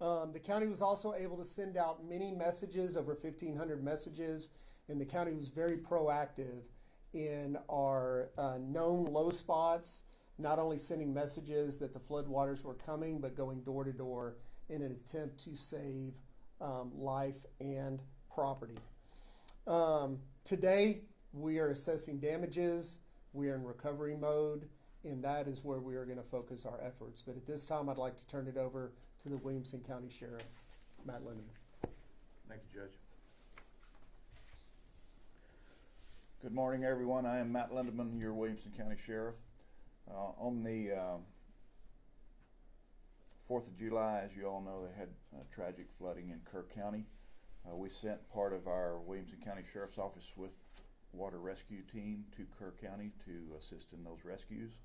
The county was also able to send out many messages, over 1,500 messages, and the county was very proactive in our known low spots, not only sending messages that the floodwaters were coming, but going door to door in an attempt to save life and property. Today, we are assessing damages. We are in recovery mode, and that is where we are going to focus our efforts. But at this time, I'd like to turn it over to the Williamson County Sheriff, Matt Lindeman. Thank you, Judge. Good morning, everyone. I am Matt Lindeman, your Williamson County Sheriff. On the 4th of July, as you all know, they had tragic flooding in Kerr County. We sent part of our Williamson County Sheriff's Office Swift Water Rescue Team to Kerr County to assist in those rescues.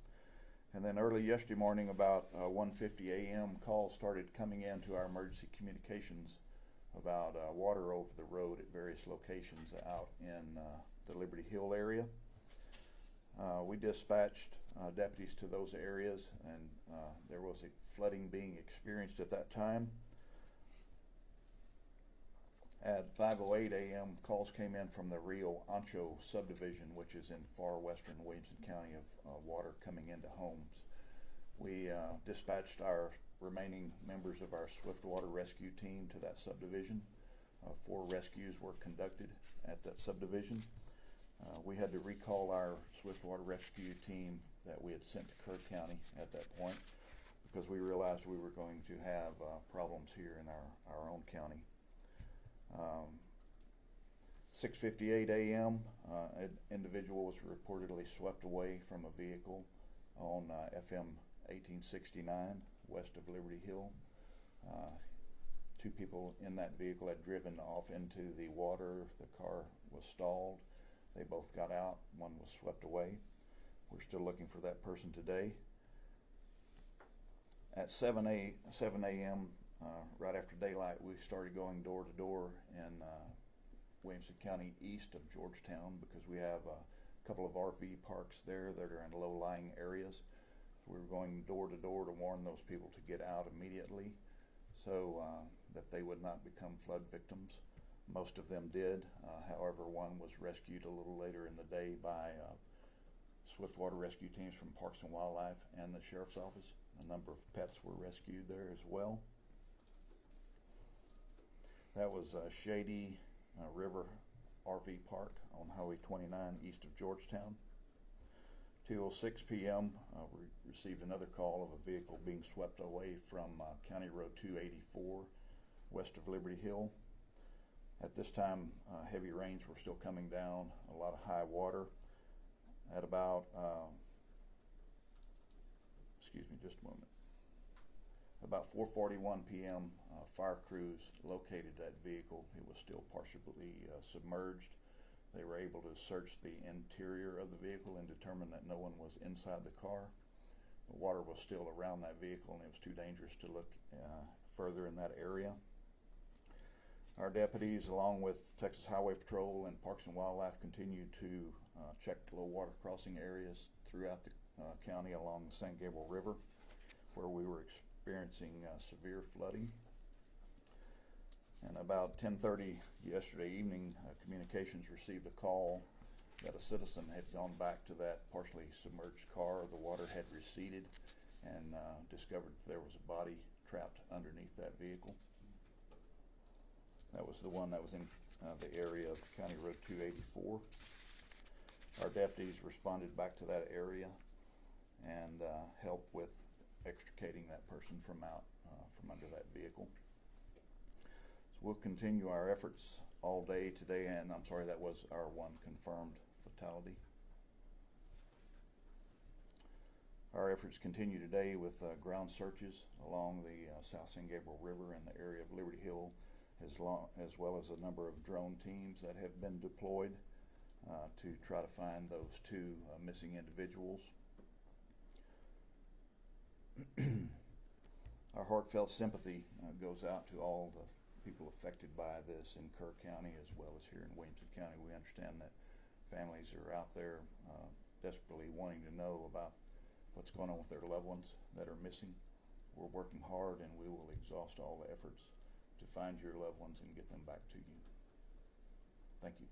And then early yesterday morning, about 1:50 a.m., calls started coming in to our emergency communications about water over the road at various locations out in the Liberty Hill area. We dispatched deputies to those areas, and there was a flooding being experienced at that time. At 5:08 a.m., calls came in from the Rio Ancho subdivision, which is in far western Williamson County, of water coming into homes. We dispatched our remaining members of our Swift Water Rescue Team to that subdivision. 4 rescues were conducted at that subdivision. We had to recall our Swift Water Rescue Team that we had sent to Kerr County at that point because we realized we were going to have problems here in our own county. 6:58 a.m., an individual was reportedly swept away from a vehicle on FM 1869 west of Liberty Hill. 2 people in that vehicle had driven off into the water. The car was stalled. They both got out. One was swept away. We're still looking for that person today. At 7 a.m., right after daylight, we started going door to door in Williamson County east of Georgetown because we have a couple of RV parks there that are in low-lying areas. So we were going door to door to warn those people to get out immediately so that they would not become flood victims. Most of them did. However, one was rescued a little later in the day by Swift Water Rescue Teams from Parks and Wildlife and the Sheriff's Office. A number of pets were rescued there as well. That was Shady River RV Park on Highway 29 east of Georgetown. 2:06 p.m. We received another call of a vehicle being swept away from County Road 284 west of Liberty Hill. At this time, heavy rains were still coming down, a lot of high water. At about, about 4:41 p.m., fire crews located that vehicle. It was still partially submerged. They were able to search the interior of the vehicle and determine that no one was inside the car. The water was still around that vehicle, and it was too dangerous to look further in that area. Our deputies, along with Texas Highway Patrol and Parks and Wildlife, continued to check low water crossing areas throughout the county along the San Gabriel River, where we were experiencing severe flooding. And about 10:30 yesterday evening, communications received a call that a citizen had gone back to that partially submerged car. The water had receded and discovered there was a body trapped underneath that vehicle. That was the one that was in the area of County Road 284. Our deputies responded back to that area and helped with extricating that person from under that vehicle. So we'll continue our efforts all day today, and I'm sorry, that was our one confirmed fatality. Our efforts continue today with ground searches along the South San Gabriel River and the area of Liberty Hill, as well as a number of drone teams that have been deployed to try to find those 2 missing individuals. Our heartfelt sympathy goes out to all the people affected by this in Kerr County as well as here in Williamson County. We understand that families are out there desperately wanting to know about what's going on with their loved ones that are missing. we're working hard, and we will exhaust all the efforts to find your loved ones and get them back to you. Thank you.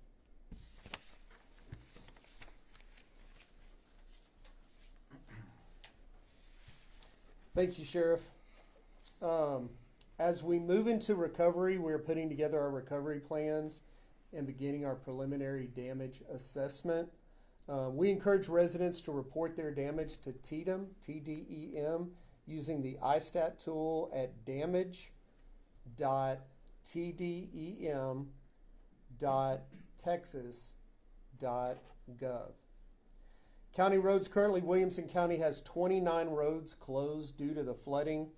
Thank you, Sheriff. As we move into recovery, we're putting together our recovery plans and beginning our preliminary damage assessment. We encourage residents to report their damage to TDEM, TDEM, using the iStat tool at damage.tdem.texas.gov. County roads. Currently, Williamson County has 29 roads closed due to the flooding,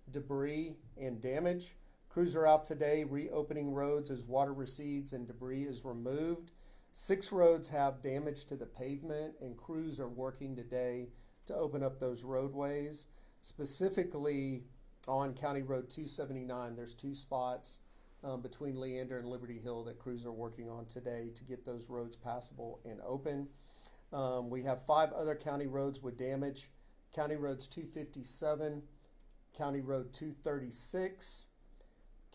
debris, and damage. Crews are out today reopening roads as water recedes and debris is removed. 6 roads have damage to the pavement, and crews are working today to open up those roadways. Specifically on County Road 279, there's 2 spots between Leander and Liberty Hill that crews are working on today to get those roads passable and open. We have 5 other county roads with damage. County Roads 257, County Road 236,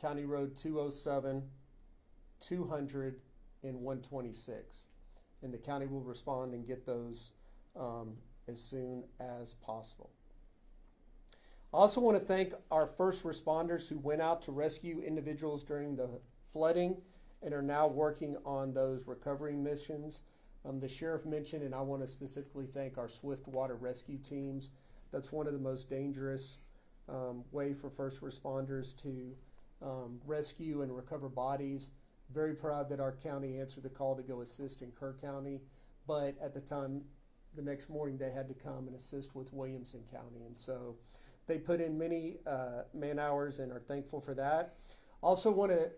County Road 207, 200, and 126. And the county will respond and get those as soon as possible. I also want to thank our first responders who went out to rescue individuals during the flooding and are now working on those recovery missions. The sheriff mentioned, and I want to specifically thank our swift water rescue teams. That's one of the most dangerous way for first responders to rescue and recover bodies. Very proud that our county answered the call to go assist in Kerr County, but at the time, the next morning, they had to come and assist with Williamson County, and so they put in many man hours and are thankful for that. Also want to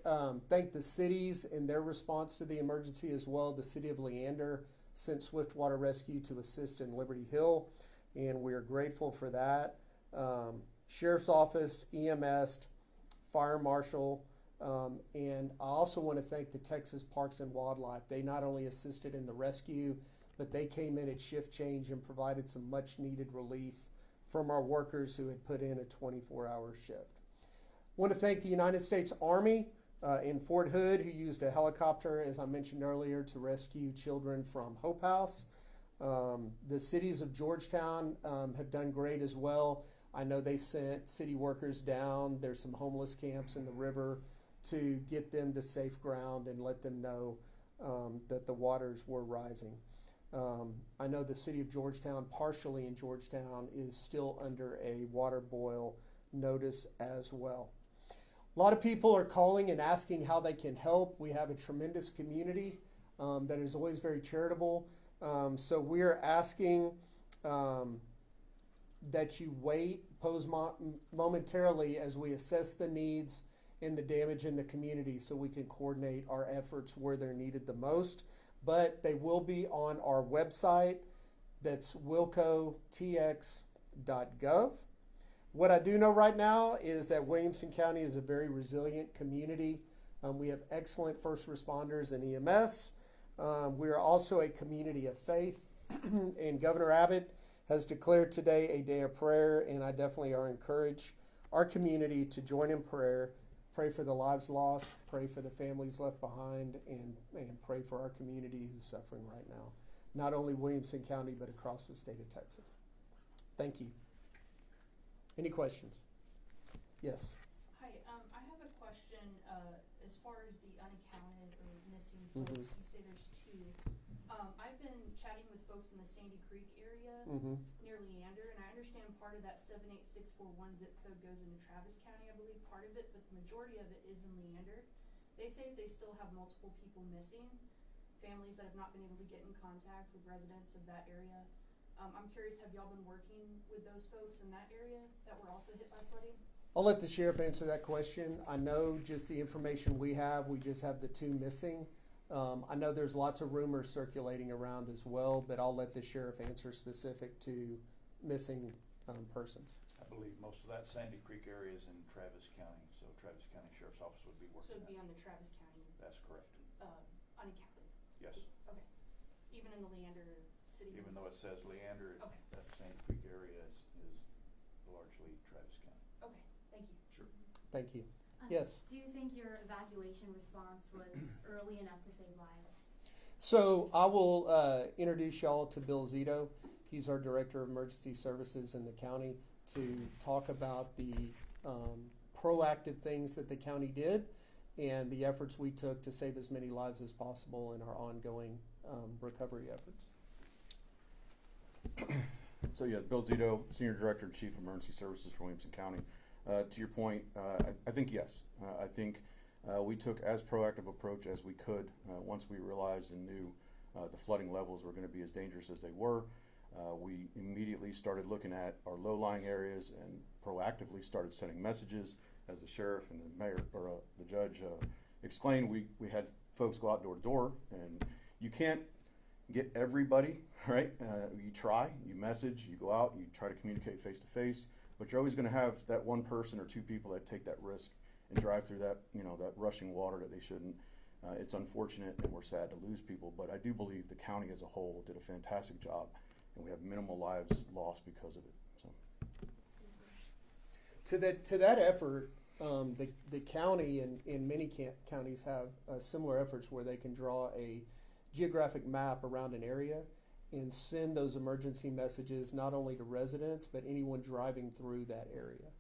thank the cities in their response to the emergency as well. The city of Leander sent swift water rescue to assist in Liberty Hill, and we are grateful for that. Sheriff's Office, EMS, Fire Marshal, and I also want to thank the Texas Parks and Wildlife. They not only assisted in the rescue, but they came in at shift change and provided some much needed relief from our workers who had put in a 24-hour shift. I want to thank the United States Army in Fort Hood, who used a helicopter, as I mentioned earlier, to rescue children from Hope House. The cities of Georgetown have done great as well. I know they sent city workers down. There's some homeless camps in the river to get them to safe ground and let them know that the waters were rising. I know the city of Georgetown, partially in Georgetown, is still under a water boil notice as well. A lot of people are calling and asking how they can help. We have a tremendous community that is always very charitable. So we are asking that you wait, pause momentarily as we assess the needs and the damage in the community so we can coordinate our efforts where they're needed the most. But they will be on our website. That's wilcotx.gov. What I do know right now is that Williamson County is a very resilient community. We have excellent first responders and EMS. We are also a community of faith, and Governor Abbott has declared today a day of prayer, and I definitely encourage our community to join in prayer, pray for the lives lost, pray for the families left behind, and pray for our community who's suffering right now. Not only Williamson County, but across the state of Texas. Thank you. Any questions? Yes. Hi, I have a question as far as the unaccounted or missing folks. You say there's 2. I've been chatting with folks in the Sandy Creek area near Leander, and I understand part of that 78641 zip code goes into Travis County, I believe, part of it, but the majority of it is in Leander. They say they still have multiple people missing, families that have not been able to get in contact with residents of that area. I'm curious, have y'all been working with those folks in that area that were also hit by flooding? I'll let the sheriff answer that question. I know just the information we just have the 2 missing. I know there's lots of rumors circulating around as well, but I'll let the sheriff answer specific to missing persons. I believe most of that Sandy Creek area is in Travis County, so Travis County Sheriff's Office would be working. So it'd be on the Travis County. That's correct. Unaccounted. Yes. Okay. Even in the Leander city. Even though it says Leander, Okay. that Sandy Creek area is largely Travis County. Okay, thank you. Sure. Thank you. Yes. Do you think your evacuation response was early enough to save lives? So I will introduce y'all to Bill Zito. He's our Director of Emergency Services in the county to talk about the proactive things that the county did and the efforts we took to save as many lives as possible in our ongoing recovery efforts. So yeah, Bill Zito, Senior Director and Chief of Emergency Services for Williamson County. To your point, I think yes. I think we took as proactive approach as we could once we realized and knew the flooding levels were going to be as dangerous as they were. We immediately started looking at our low-lying areas and proactively started sending messages. As the sheriff and the mayor or the judge explained, we had folks go out door to door, and you can't get everybody, right? You try, you message, you go out, you try to communicate face to face, but you're always going to have that one person or two people that take that risk and drive through that, that rushing water that they shouldn't. It's unfortunate, and we're sad to lose people, but I do believe the county as a whole did a fantastic job, and we have minimal lives lost because of it. So. To that effort, the county and many counties have similar efforts where they can draw a geographic map around an area and send those emergency messages not only to residents but anyone driving through that area.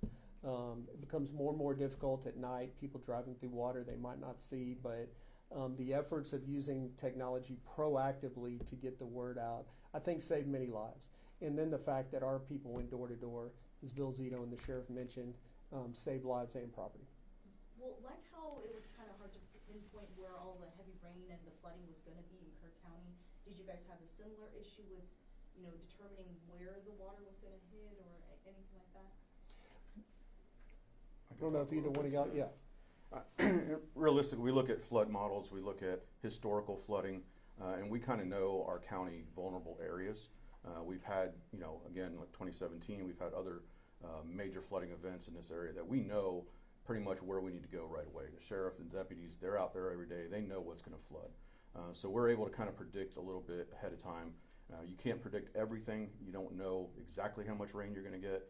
It becomes more and more difficult at night. People driving through water they might not see, but the efforts of using technology proactively to get the word out, I think, saved many lives. And then the fact that our people went door to door, as Bill Zito and the sheriff mentioned, saved lives and property. Well, like how it was kind of hard to pinpoint where all the heavy rain and the flooding was going to be in Kirk County, did you guys have a similar issue with, determining where the water was going to hit or anything like that? I don't know if either one of y'all, yeah. Realistically, we look at flood models, we look at historical flooding, and we kind of know our county vulnerable areas. We've had, again, like 2017, we've had other major flooding events in this area that we know pretty much where we need to go right away. The sheriff and deputies, they're out there every day. They know what's going to flood. So we're able to kind of predict a little bit ahead of time. You can't predict everything. You don't know exactly how much rain you're going to get.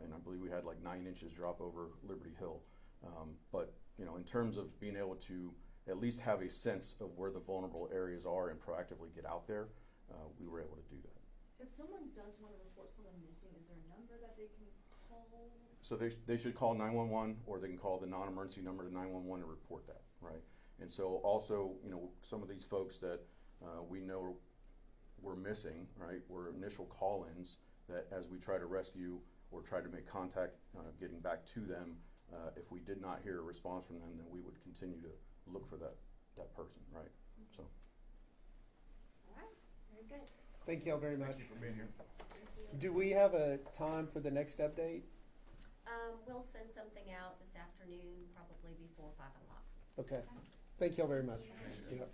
And I believe we had like 9 inches drop over Liberty Hill. But, in terms of being able to at least have a sense of where the vulnerable areas are and proactively get out there, we were able to do that. If someone does want to report someone missing, is there a number that they can call? So they should call 911, or they can call the non-emergency number to 911 and report that, right? And so also, some of these folks that we know were missing, right, were initial call-ins that as we try to rescue or try to make contact getting back to them, if we did not hear a response from them, then we would continue to look for that person, right? So. All right, very good. Thank y'all very much. Thank you for being here. Thank you. Do we have a time for the next update? We'll send something out this afternoon, probably before 5 o'clock. Okay. Thank y'all very much. Yeah.